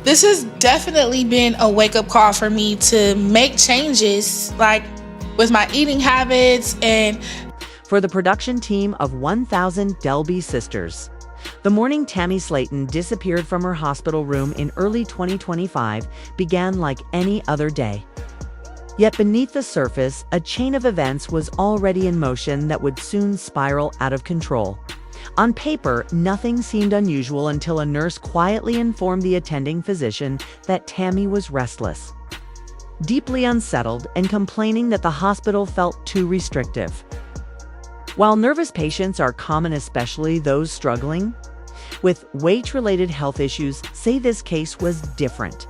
This has definitely been a wake-up call for me to make changes, like with my eating habits and For the production team of 1000 Delby Sisters, the morning Tammy Slaton disappeared from her hospital room in early 2025 began like any other day. Yet beneath the surface, a chain of events was already in motion that would soon spiral out of control. On paper, nothing seemed unusual until a nurse quietly informed the attending physician that Tammy was restless, deeply unsettled, and complaining that the hospital felt too restrictive. While nervous patients are common, especially those struggling with weight-related health issues, say this case was different.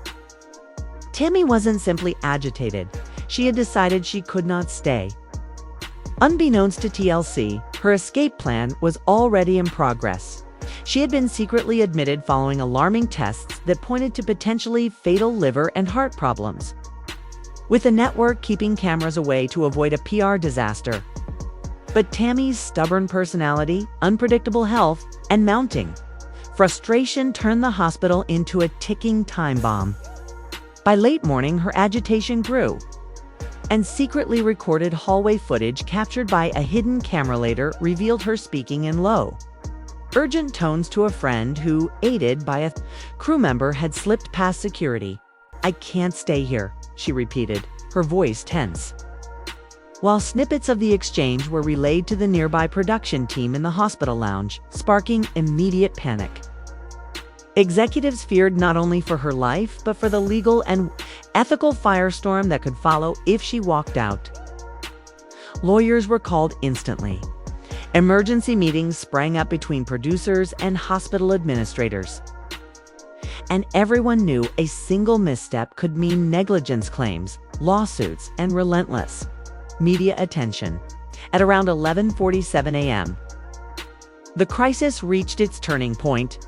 Tammy wasn't simply agitated. She had decided she could not stay. Unbeknownst to TLC, her escape plan was already in progress. She had been secretly admitted following alarming tests that pointed to potentially fatal liver and heart problems, with the network keeping cameras away to avoid a PR disaster. But Tammy's stubborn personality, unpredictable health, and mounting frustration turned the hospital into a ticking time bomb. By late morning, her agitation grew, and secretly recorded hallway footage captured by a hidden camera later revealed her speaking in low, urgent tones to a friend who, aided by a crew member, had slipped past security. "I can't stay here," she repeated, her voice tense, while snippets of the exchange were relayed to the nearby production team in the hospital lounge, sparking immediate panic. Executives feared not only for her life, but for the legal and ethical firestorm that could follow if she walked out. Lawyers were called instantly. Emergency meetings sprang up between producers and hospital administrators. And everyone knew a single misstep could mean negligence claims, lawsuits, and relentless media attention. At around 11:47 a.m., the crisis reached its turning point.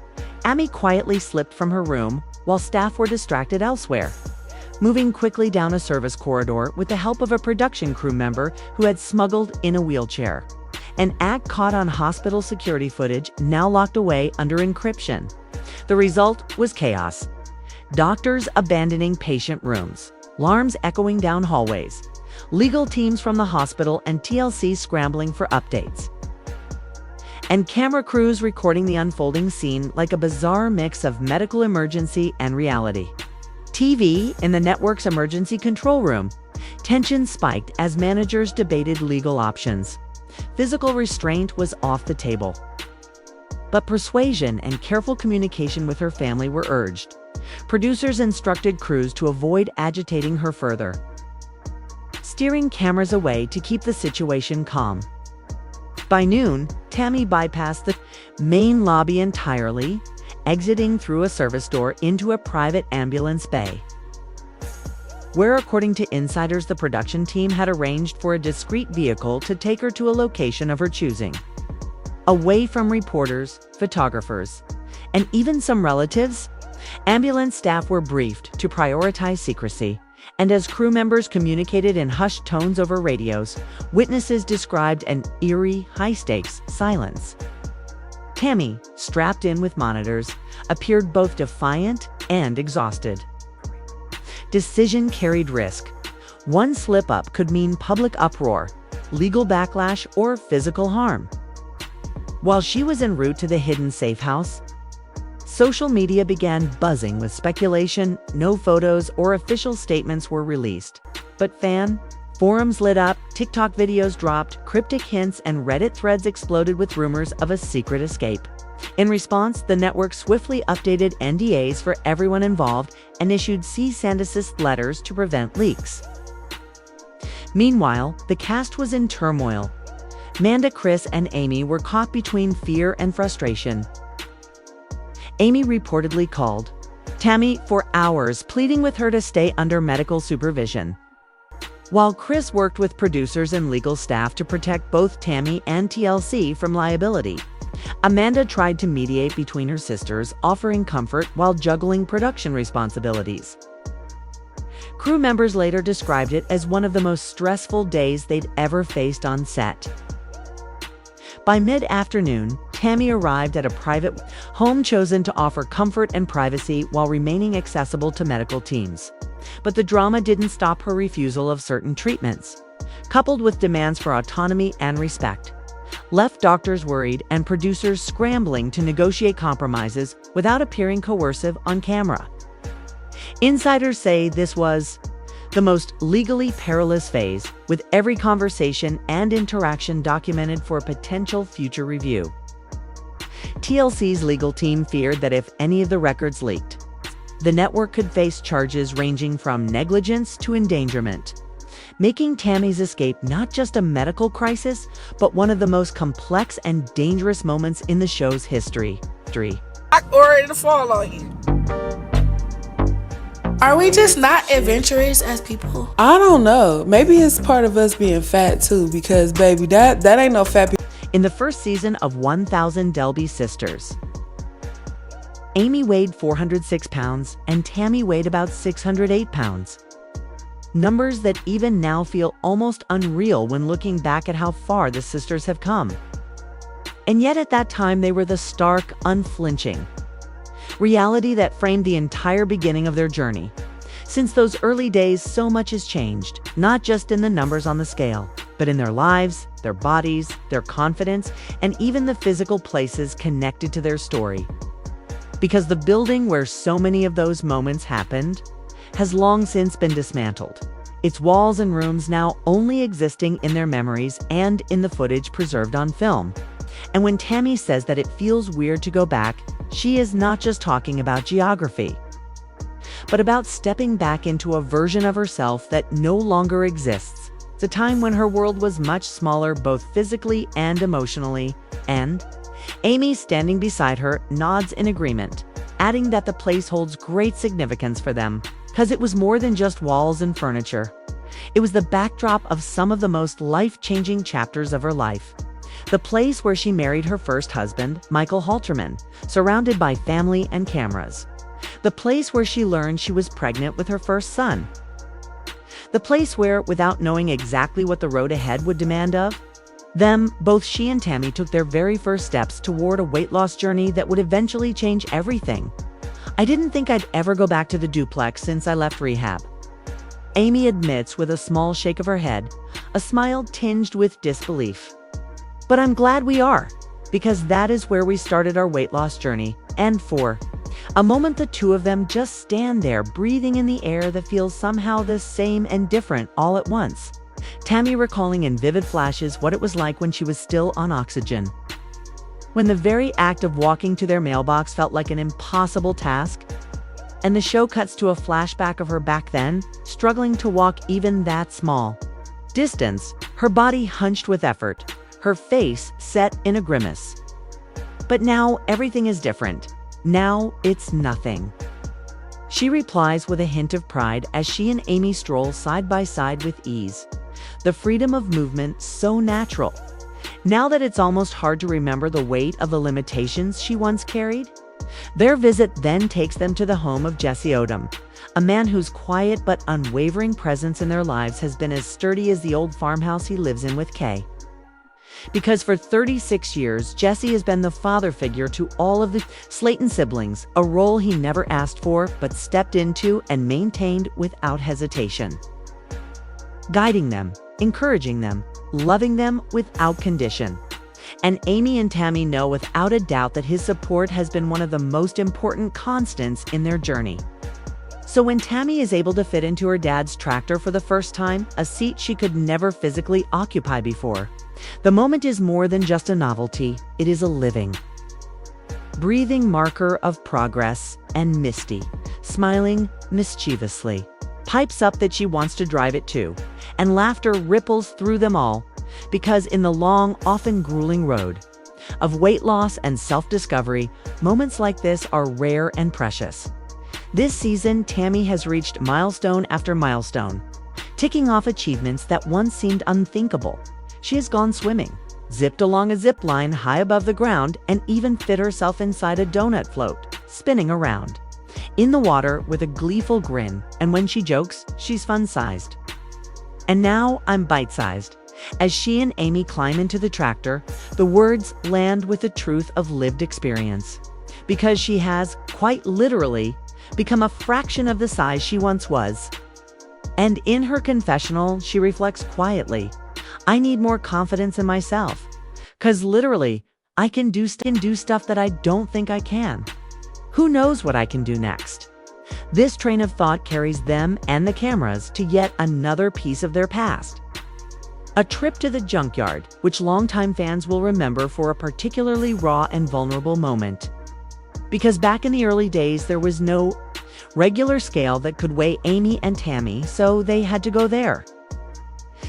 Amy quietly slipped from her room while staff were distracted elsewhere, moving quickly down a service corridor with the help of a production crew member who had smuggled in a wheelchair. An act caught on hospital security footage, now locked away under encryption. The result was chaos. Doctors abandoning patient rooms, alarms echoing down hallways, legal teams from the hospital and TLC scrambling for updates, and camera crews recording the unfolding scene like a bizarre mix of medical emergency and reality TV. In the network's emergency control room, tension spiked as managers debated legal options. Physical restraint was off the table, but persuasion and careful communication with her family were urged. Producers instructed crews to avoid agitating her further, steering cameras away to keep the situation calm. By noon, Tammy bypassed the main lobby entirely, exiting through a service door into a private ambulance bay, where, according to insiders, the production team had arranged for a discreet vehicle to take her to a location of her choosing, away from reporters, photographers, and even some relatives. Ambulance staff were briefed to prioritize secrecy, and as crew members communicated in hushed tones over radios, witnesses described an eerie, high-stakes silence. Tammy, strapped in with monitors, appeared both defiant and exhausted. Decision carried risk. One slip-up could mean public uproar, legal backlash, or physical harm. While she was en route to the hidden safe house, social media began buzzing with speculation. No photos or official statements were released, but fan forums lit up, TikTok videos dropped, cryptic hints and Reddit threads exploded with rumors of a secret escape. In response, the network swiftly updated NDAs for everyone involved and issued cease and desist letters to prevent leaks. Meanwhile, the cast was in turmoil. Amanda, Chris, and Amy were caught between fear and frustration. Amy reportedly called Tammy for hours, pleading with her to stay under medical supervision, while Chris worked with producers and legal staff to protect both Tammy and TLC from liability. Amanda tried to mediate between her sisters, offering comfort while juggling production responsibilities. Crew members later described it as one of the most stressful days they'd ever faced on set. By mid-afternoon, Tammy arrived at a private home chosen to offer comfort and privacy while remaining accessible to medical teams. But the drama didn't stop her refusal of certain treatments, coupled with demands for autonomy and respect, left doctors worried and producers scrambling to negotiate compromises without appearing coercive on camera. Insiders say this was the most legally perilous phase, with every conversation and interaction documented for potential future review. TLC's legal team feared that if any of the records leaked, the network could face charges ranging from negligence to endangerment, making Tammy's escape not just a medical crisis, but one of the most complex and dangerous moments in the show's history. Or it'll fall on you. Are we just not adventurous as people? I don't know. Maybe it's part of us being fat too, because baby, that ain't no fat people. In the first season of 1000 Delby Sisters, Amy weighed 406 pounds and Tammy weighed about 608 pounds. Numbers that even now feel almost unreal when looking back at how far the sisters have come. And yet at that time they were the stark, unflinching reality that framed the entire beginning of their journey. Since those early days, so much has changed, not just in the numbers on the scale, but in their lives, their bodies, their confidence, and even the physical places connected to their story. Because the building where so many of those moments happened has long since been dismantled, its walls and rooms now only existing in their memories and in the footage preserved on film. And when Tammy says that it feels weird to go back, she is not just talking about geography, but about stepping back into a version of herself that no longer exists. It's a time when her world was much smaller, both physically and emotionally, and Amy, standing beside her, nods in agreement, adding that the place holds great significance for them, because it was more than just walls and furniture. It was the backdrop of some of the most life-changing chapters of her life. The place where she married her first husband, Michael Halterman, surrounded by family and cameras. The place where she learned she was pregnant with her first son. The place where, without knowing exactly what the road ahead would demand of them, both she and Tammy took their very first steps toward a weight loss journey that would eventually change everything. I didn't think I'd ever go back to the duplex since I left rehab, Amy admits with a small shake of her head, a smile tinged with disbelief. But I'm glad we are, because that is where we started our weight loss journey, and for a moment the two of them just stand there, breathing in the air that feels somehow the same and different all at once. Tammy recalling in vivid flashes what it was like when she was still on oxygen, when the very act of walking to their mailbox felt like an impossible task, and the show cuts to a flashback of her back then, struggling to walk even that small distance, her body hunched with effort, her face set in a grimace. But now everything is different. Now it's nothing. She replies with a hint of pride as she and Amy stroll side by side with ease. The freedom of movement so natural, now that it's almost hard to remember the weight of the limitations she once carried. Their visit then takes them to the home of Jesse Odom, a man whose quiet but unwavering presence in their lives has been as sturdy as the old farmhouse he lives in with Kay. Because for 36 years, Jesse has been the father figure to all of the Slaton siblings, a role he never asked for but stepped into and maintained without hesitation. Guiding them, encouraging them, loving them without condition. And Amy and Tammy know without a doubt that his support has been one of the most important constants in their journey. So when Tammy is able to fit into her dad's tractor for the first time, a seat she could never physically occupy before, the moment is more than just a novelty, it is a living, breathing marker of progress. And Misty, smiling mischievously, pipes up that she wants to drive it too, and laughter ripples through them all, because in the long, often grueling road of weight loss and self-discovery, moments like this are rare and precious. This season, Tammy has reached milestone after milestone, ticking off achievements that once seemed unthinkable. She has gone swimming, zipped along a zip line high above the ground, and even fit herself inside a donut float, spinning around in the water with a gleeful grin, and when she jokes, she's fun-sized. And now I'm bite-sized, As she and Amy climb into the tractor, the words land with the truth of lived experience. Because she has, quite literally, become a fraction of the size she once was. And in her confessional, she reflects quietly, I need more confidence in myself. 'Cause literally, I can do stuff that I don't think I can. Who knows what I can do next? This train of thought carries them and the cameras to yet another piece of their past. A trip to the junkyard, which longtime fans will remember for a particularly raw and vulnerable moment. Because back in the early days, there was no regular scale that could weigh Amy and Tammy, so they had to go there.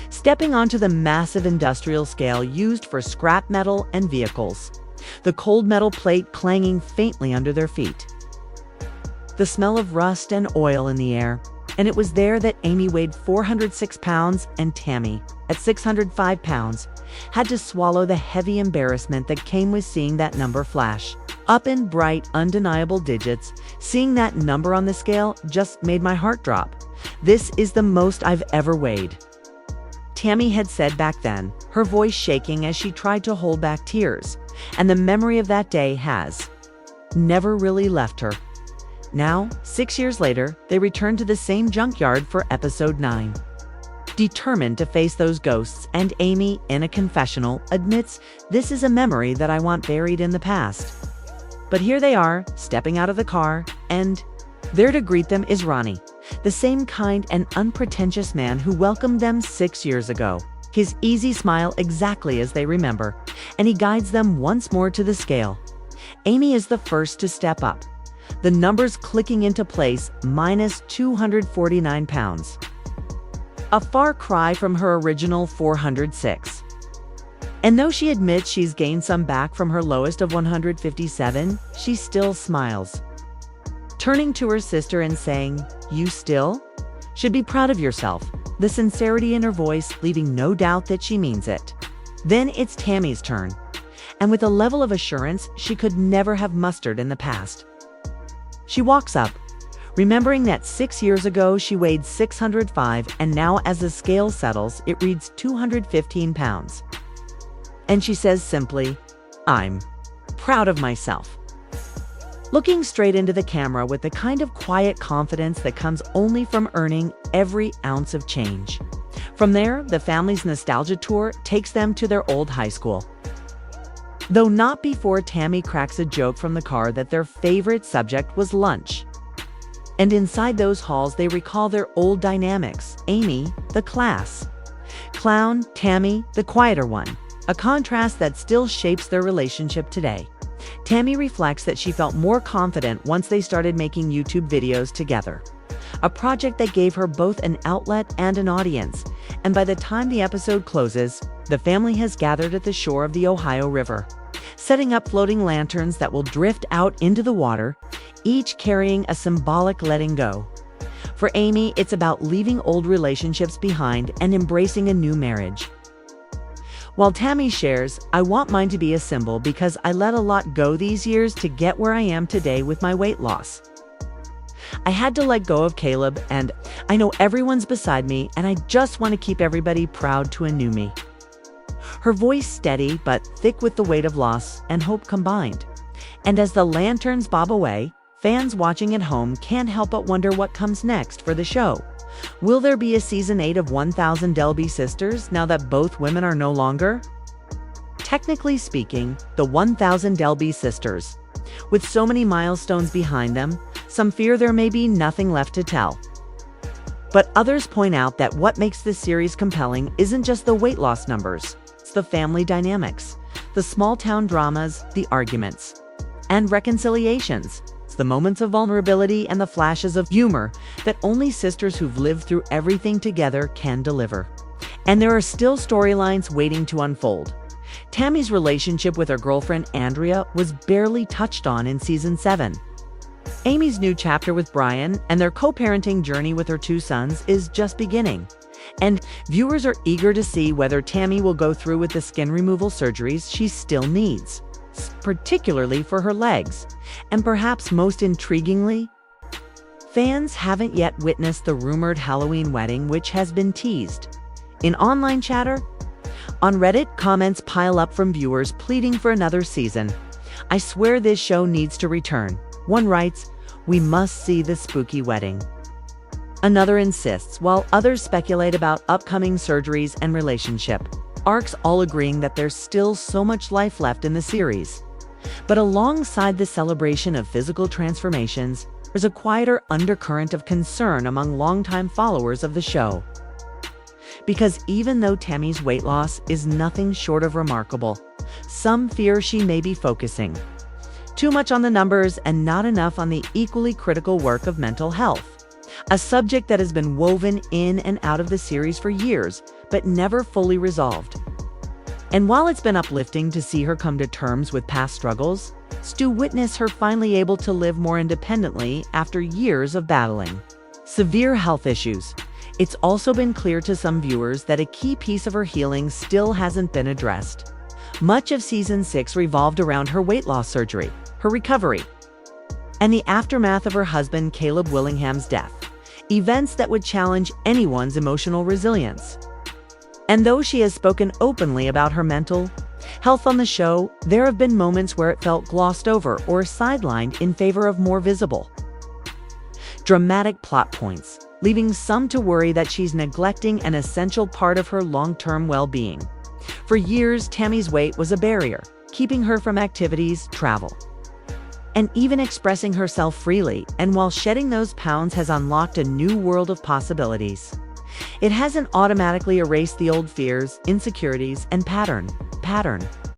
Stepping onto the massive industrial scale used for scrap metal and vehicles, the cold metal plate clanging faintly under their feet. The smell of rust and oil in the air, and it was there that Amy weighed 406 pounds and Tammy, at 605 pounds, had to swallow the heavy embarrassment that came with seeing that number flash. Up in bright, undeniable digits, seeing that number on the scale just made my heart drop. This is the most I've ever weighed. Tammy had said back then, her voice shaking as she tried to hold back tears, and the memory of that day has never really left her. Now, 6 years later, they return to the same junkyard for episode 9. Determined to face those ghosts, and Amy, in a confessional, admits, this is a memory that I want buried in the past. But here they are, stepping out of the car, and there to greet them is Ronnie, the same kind and unpretentious man who welcomed them 6 years ago. His easy smile exactly as they remember, and he guides them once more to the scale. Amy is the first to step up, the numbers clicking into place, minus 249 pounds. A far cry from her original 406. And though she admits she's gained some back from her lowest of 157, she still smiles. Turning to her sister and saying, "You still should be proud of yourself," the sincerity in her voice leaving no doubt that she means it. Then it's Tammy's turn, and with a level of assurance she could never have mustered in the past. She walks up, remembering that 6 years ago she weighed 605, and now as the scale settles, it reads 215 pounds. And she says simply, "I'm proud of myself." Looking straight into the camera with the kind of quiet confidence that comes only from earning every ounce of change. From there, the family's nostalgia tour takes them to their old high school. Though not before Tammy cracks a joke from the car that their favorite subject was lunch. And inside those halls, they recall their old dynamics. Amy, the class clown, Tammy, the quieter one, a contrast that still shapes their relationship today. Tammy reflects that she felt more confident once they started making YouTube videos together, a project that gave her both an outlet and an audience. And by the time the episode closes, the family has gathered at the shore of the Ohio River, setting up floating lanterns that will drift out into the water, each carrying a symbolic letting go. For Amy, it's about leaving old relationships behind and embracing a new marriage. While Tammy shares, "I want mine to be a symbol because I let a lot go these years to get where I am today with my weight loss. I had to let go of Caleb, and I know everyone's beside me, and I just want to keep everybody proud to a new me." Her voice steady but thick with the weight of loss and hope combined. And as the lanterns bob away, fans watching at home can't help but wonder what comes next for the show. Will there be a season 8 of 1000 Delby Sisters now that both women are no longer? Technically speaking, the 1000 Delby Sisters. With so many milestones behind them, some fear there may be nothing left to tell. But others point out that what makes this series compelling isn't just the weight loss numbers, it's the family dynamics, the small town dramas, the arguments, and reconciliations. It's the moments of vulnerability and the flashes of humor that only sisters who've lived through everything together can deliver. And there are still storylines waiting to unfold. Tammy's relationship with her girlfriend Andrea was barely touched on in season 7. Amy's new chapter with Brian and their co-parenting journey with her 2 sons is just beginning. And viewers are eager to see whether Tammy will go through with the skin removal surgeries she still needs, particularly for her legs. And perhaps most intriguingly, fans haven't yet witnessed the rumored Halloween wedding, which has been teased. In online chatter, On Reddit, comments pile up from viewers pleading for another season. "I swear this show needs to return." One writes, "We must see the spooky wedding." Another insists, while others speculate about upcoming surgeries and relationship arcs, all agreeing that there's still so much life left in the series. But alongside the celebration of physical transformations, there's a quieter undercurrent of concern among longtime followers of the show. Because even though Tammy's weight loss is nothing short of remarkable, some fear she may be focusing too much on the numbers and not enough on the equally critical work of mental health, a subject that has been woven in and out of the series for years, but never fully resolved. And while it's been uplifting to see her come to terms with past struggles, to witness her finally able to live more independently after years of battling severe health issues, it's also been clear to some viewers that a key piece of her healing still hasn't been addressed. Much of Season 6 revolved around her weight loss surgery, her recovery, and the aftermath of her husband Caleb Willingham's death, events that would challenge anyone's emotional resilience. And though she has spoken openly about her mental health on the show, there have been moments where it felt glossed over or sidelined in favor of more visible, dramatic plot points, leaving some to worry that she's neglecting an essential part of her long-term well-being. For years, Tammy's weight was a barrier, keeping her from activities, travel, and even expressing herself freely, and while shedding those pounds has unlocked a new world of possibilities, it hasn't automatically erased the old fears, insecurities, and pattern.